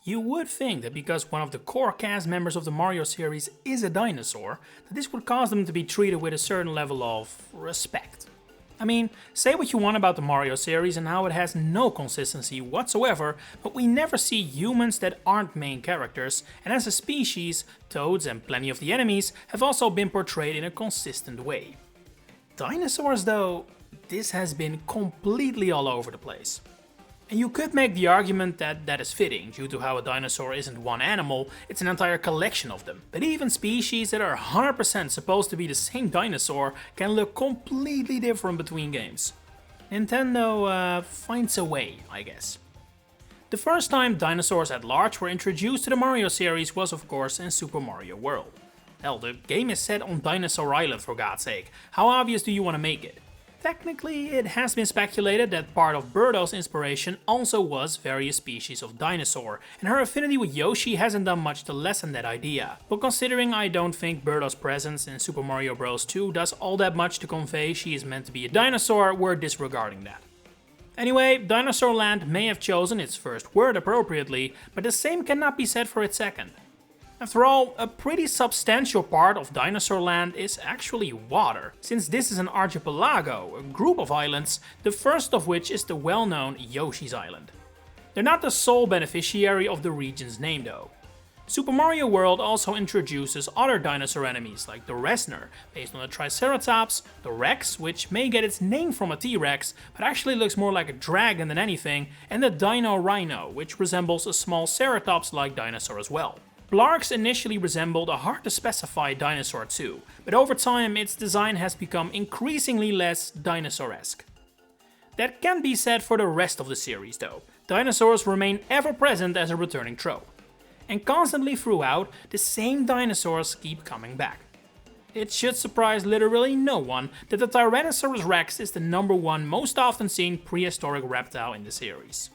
You would think that because one of the core cast members of the Mario series is a dinosaur, that this would cause them to be treated with a certain level of respect. I mean, say what you want about the Mario series and how it has no consistency whatsoever, but we never see humans that aren't main characters, and as a species, Toads and plenty of the enemies have also been portrayed in a consistent way. Dinosaurs though, this has been completely all over the place. And you could make the argument that that is fitting, due to how a dinosaur isn't one animal, it's an entire collection of them. But even species that are 100% supposed to be the same dinosaur can look completely different between games. Nintendo finds a way, I guess. The first time dinosaurs at large were introduced to the Mario series was of course in Super Mario World. Hell, the game is set on Dinosaur Island for God's sake, how obvious do you want to make it? Technically, it has been speculated that part of Birdo's inspiration also was various species of dinosaur, and her affinity with Yoshi hasn't done much to lessen that idea. But considering I don't think Birdo's presence in Super Mario Bros. 2 does all that much to convey she is meant to be a dinosaur, we're disregarding that. Anyway, Dinosaur Land may have chosen its first word appropriately, but the same cannot be said for its second. After all, a pretty substantial part of Dinosaur Land is actually water, since this is an archipelago, a group of islands, the first of which is the well-known Yoshi's Island. They're not the sole beneficiary of the region's name though. Super Mario World also introduces other dinosaur enemies like the Resner, based on the Triceratops, the Rex, which may get its name from a T-Rex, but actually looks more like a dragon than anything, and the Dino Rhino, which resembles a small Ceratops-like dinosaur as well. Blarks initially resembled a hard-to-specify dinosaur too, but over time its design has become increasingly less dinosaur-esque. That can't be said for the rest of the series though. Dinosaurs remain ever present as a returning trope. And constantly throughout, the same dinosaurs keep coming back. It should surprise literally no one that the Tyrannosaurus Rex is the #1 most often seen prehistoric reptile in the series.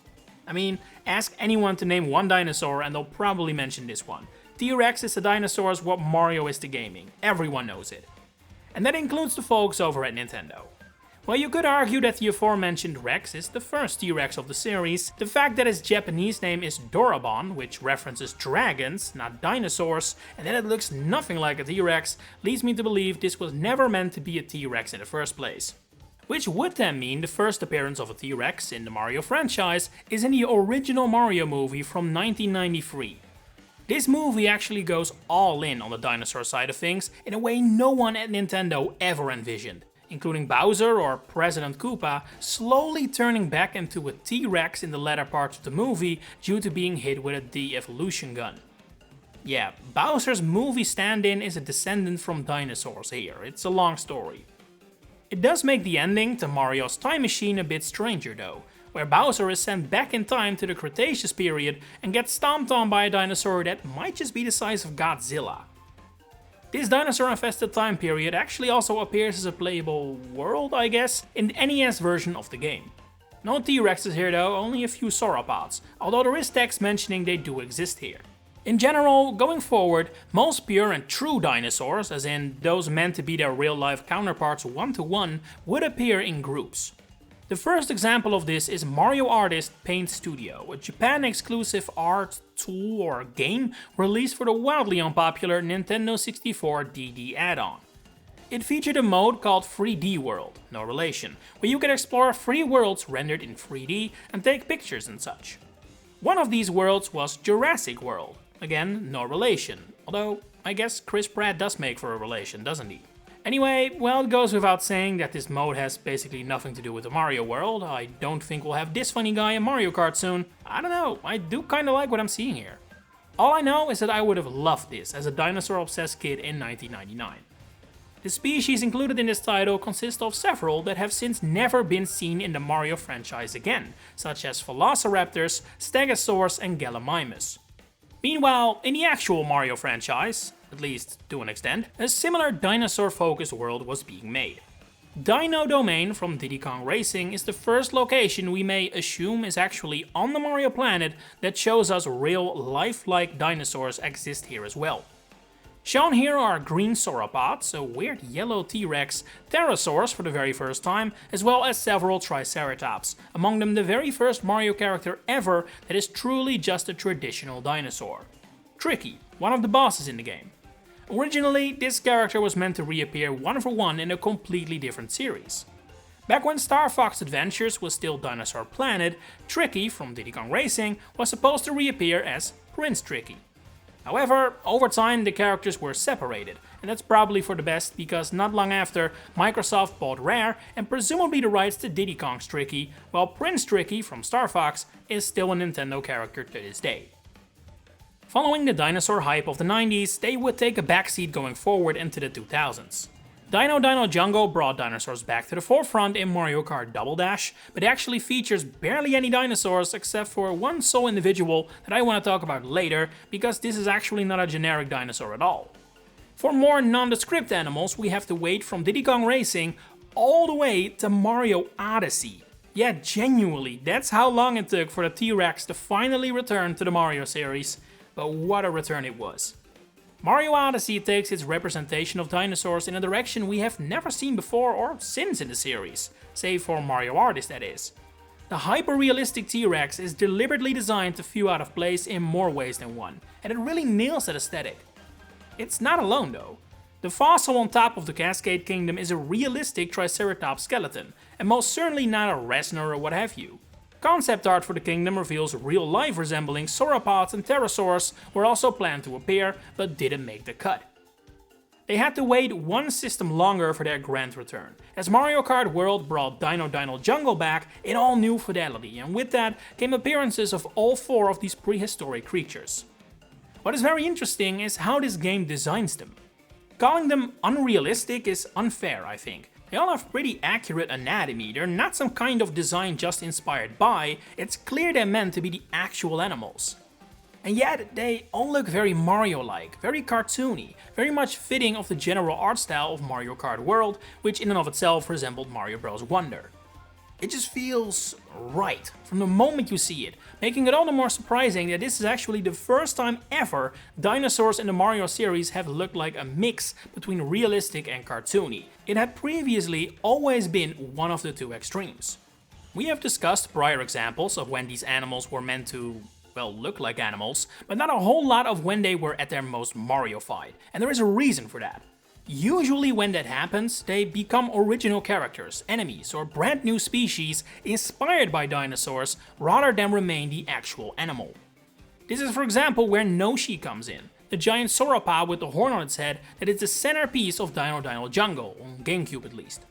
I mean, ask anyone to name one dinosaur and they'll probably mention this one. T-Rex is to dinosaurs what Mario is to gaming, everyone knows it. And that includes the folks over at Nintendo. While you could argue that the aforementioned Rex is the first T-Rex of the series, the fact that its Japanese name is Dorabon, which references dragons, not dinosaurs, and that it looks nothing like a T-Rex, leads me to believe this was never meant to be a T-Rex in the first place. Which would then mean the first appearance of a T-Rex in the Mario franchise is in the original Mario movie from 1993. This movie actually goes all in on the dinosaur side of things in a way no one at Nintendo ever envisioned, including Bowser or President Koopa slowly turning back into a T-Rex in the latter parts of the movie due to being hit with a de-evolution gun. Yeah, Bowser's movie stand-in is a descendant from dinosaurs here, it's a long story. It does make the ending to Mario's Time Machine a bit stranger though, where Bowser is sent back in time to the Cretaceous period and gets stomped on by a dinosaur that might just be the size of Godzilla. This dinosaur-infested time period actually also appears as a playable world, I guess, in the NES version of the game. No T-Rexes here though, only a few sauropods, although there is text mentioning they do exist here. In general, going forward, most pure and true dinosaurs, as in those meant to be their real-life counterparts one-to-one, would appear in groups. The first example of this is Mario Artist Paint Studio, a Japan-exclusive art tool or game released for the wildly unpopular Nintendo 64 DD add-on. It featured a mode called 3D World, no relation, where you can explore 3 worlds rendered in 3D and take pictures and such. One of these worlds was Jurassic World. Again, no relation, although I guess Chris Pratt does make for a relation, doesn't he? Anyway, well, it goes without saying that this mode has basically nothing to do with the Mario world. I don't think we'll have this funny guy in Mario Kart soon. I don't know, I do kinda like what I'm seeing here. All I know is that I would have loved this as a dinosaur-obsessed kid in 1999. The species included in this title consist of several that have since never been seen in the Mario franchise again, such as Velociraptors, Stegosaurus and Gallimimus. Meanwhile, in the actual Mario franchise, at least to an extent, a similar dinosaur-focused world was being made. Dino Domain from Diddy Kong Racing is the first location we may assume is actually on the Mario planet that shows us real lifelike dinosaurs exist here as well. Shown here are green sauropods, a weird yellow T-Rex, pterosaurs for the very first time, as well as several triceratops, among them the very first Mario character ever that is truly just a traditional dinosaur. Tricky, one of the bosses in the game. Originally, this character was meant to reappear one for one in a completely different series. Back when Star Fox Adventures was still Dinosaur Planet, Tricky from Diddy Kong Racing was supposed to reappear as Prince Tricky. However, over time the characters were separated, and that's probably for the best because not long after, Microsoft bought Rare and presumably the rights to Diddy Kong's Tricky, while Prince Tricky from Star Fox is still a Nintendo character to this day. Following the dinosaur hype of the 90s, they would take a backseat going forward into the 2000s. Dino Dino Jungle brought dinosaurs back to the forefront in Mario Kart Double Dash, but it actually features barely any dinosaurs except for one sole individual that I want to talk about later, because this is actually not a generic dinosaur at all. For more nondescript animals, we have to wait from Diddy Kong Racing all the way to Mario Odyssey. Yeah, genuinely, that's how long it took for the T-Rex to finally return to the Mario series, but what a return it was. Mario Odyssey takes its representation of dinosaurs in a direction we have never seen before or since in the series, save for Mario Artist that is. The hyper-realistic T-Rex is deliberately designed to feel out of place in more ways than one, and it really nails that aesthetic. It's not alone though. The fossil on top of the Cascade Kingdom is a realistic Triceratops skeleton, and most certainly not a Reznor or what have you. Concept art for the kingdom reveals real-life resembling sauropods and pterosaurs were also planned to appear, but didn't make the cut. They had to wait one system longer for their grand return, as Mario Kart World brought Dino Dino Jungle back in all new fidelity, and with that came appearances of all four of these prehistoric creatures. What is very interesting is how this game designs them. Calling them unrealistic is unfair, I think. They all have pretty accurate anatomy, they're not some kind of design just inspired by, it's clear they're meant to be the actual animals. And yet, they all look very Mario-like, very cartoony, very much fitting of the general art style of Mario Kart World, which in and of itself resembled Mario Bros. Wonder. It just feels right from the moment you see it, making it all the more surprising that this is actually the first time ever dinosaurs in the Mario series have looked like a mix between realistic and cartoony. It had previously always been one of the two extremes. We have discussed prior examples of when these animals were meant to, well, look like animals, but not a whole lot of when they were at their most Mario-fied, and there is a reason for that. Usually when that happens, they become original characters, enemies, or brand new species inspired by dinosaurs rather than remain the actual animal. This is for example where Yoshi comes in, the giant sauropod with the horn on its head that is the centerpiece of Dino Dino Jungle, on GameCube at least.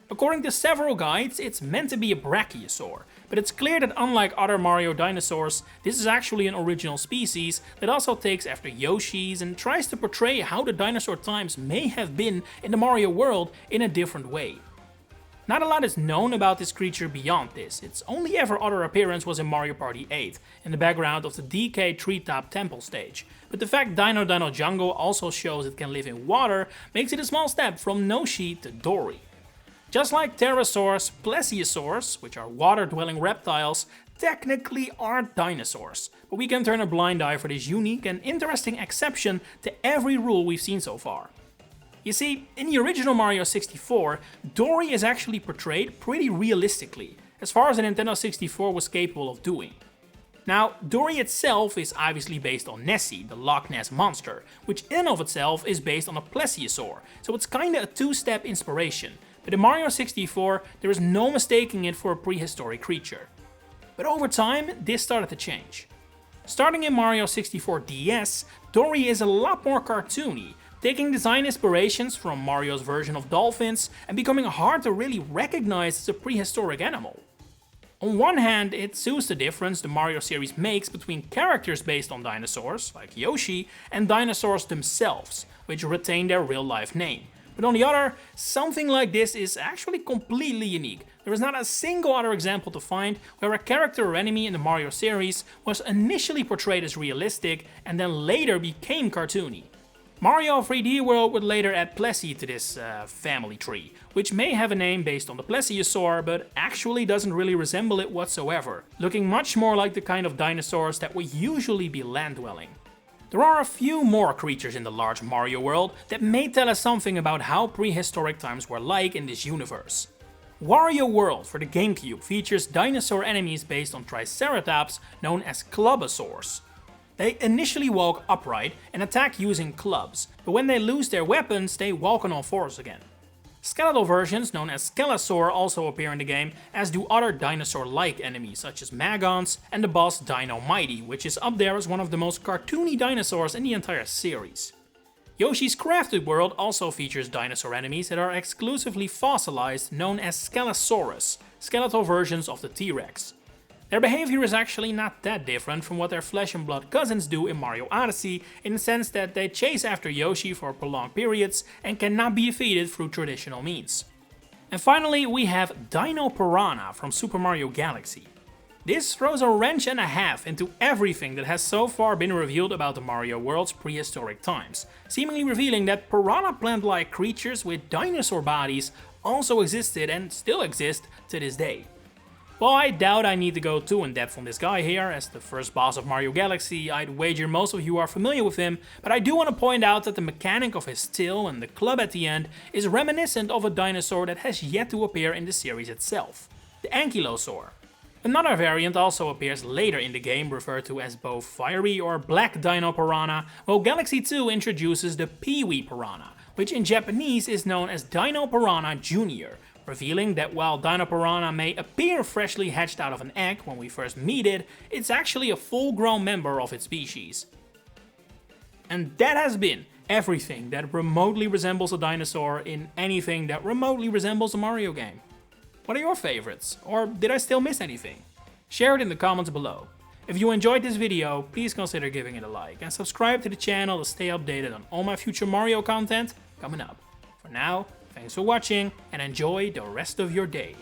According to several guides, it's meant to be a brachiosaur, but it's clear that unlike other Mario dinosaurs, this is actually an original species that also takes after Yoshi's and tries to portray how the dinosaur times may have been in the Mario world in a different way. Not a lot is known about this creature beyond this, its only ever other appearance was in Mario Party 8, in the background of the DK Treetop Temple stage, but the fact Dino Dino Jungle also shows it can live in water makes it a small step from Yoshi to Dory. Just like pterosaurs, plesiosaurs, which are water-dwelling reptiles, technically aren't dinosaurs, but we can turn a blind eye for this unique and interesting exception to every rule we've seen so far. You see, in the original Mario 64, Dory is actually portrayed pretty realistically, as far as the Nintendo 64 was capable of doing. Now, Dory itself is obviously based on Nessie, the Loch Ness monster, which in and of itself is based on a plesiosaur, so it's kinda a two-step inspiration. But in Mario 64, there is no mistaking it for a prehistoric creature. But over time, this started to change. Starting in Mario 64 DS, Dory is a lot more cartoony, taking design inspirations from Mario's version of dolphins and becoming hard to really recognize as a prehistoric animal. On one hand, it suits the difference the Mario series makes between characters based on dinosaurs, like Yoshi, and dinosaurs themselves, which retain their real-life name. But on the other, something like this is actually completely unique. There is not a single other example to find where a character or enemy in the Mario series was initially portrayed as realistic and then later became cartoony. Mario 3D World would later add Plessie to this family tree, which may have a name based on the plesiosaur, but actually doesn't really resemble it whatsoever, looking much more like the kind of dinosaurs that would usually be land-dwelling. There are a few more creatures in the large Mario world that may tell us something about how prehistoric times were like in this universe. Wario World for the GameCube features dinosaur enemies based on Triceratops known as Clubosaurs. They initially walk upright and attack using clubs, but when they lose their weapons they walk on all fours again. Skeletal versions known as Skelesaur also appear in the game, as do other dinosaur-like enemies such as Magons and the boss Dino Mighty, which is up there as one of the most cartoony dinosaurs in the entire series. Yoshi's Crafted World also features dinosaur enemies that are exclusively fossilized, known as Skelesaurus, skeletal versions of the T-Rex. Their behavior is actually not that different from what their flesh and blood cousins do in Mario Odyssey, in the sense that they chase after Yoshi for prolonged periods and cannot be defeated through traditional means. And finally we have Dino Piranha from Super Mario Galaxy. This throws a wrench and a half into everything that has so far been revealed about the Mario world's prehistoric times, seemingly revealing that piranha plant-like creatures with dinosaur bodies also existed and still exist to this day. Well, I doubt I need to go too in depth on this guy here. As the first boss of Mario Galaxy, I'd wager most of you are familiar with him, but I do want to point out that the mechanic of his tail and the club at the end is reminiscent of a dinosaur that has yet to appear in the series itself, the Ankylosaur. Another variant also appears later in the game, referred to as both Fiery or Black Dino Piranha, while Galaxy 2 introduces the Pee-wee Piranha, which in Japanese is known as Dino Piranha Jr., revealing that while Dino Piranha may appear freshly hatched out of an egg when we first meet it, it's actually a full-grown member of its species. And that has been everything that remotely resembles a dinosaur in anything that remotely resembles a Mario game. What are your favorites? Or did I still miss anything? Share it in the comments below. If you enjoyed this video, please consider giving it a like and subscribe to the channel to stay updated on all my future Mario content coming up. For now, thanks for watching and enjoy the rest of your day.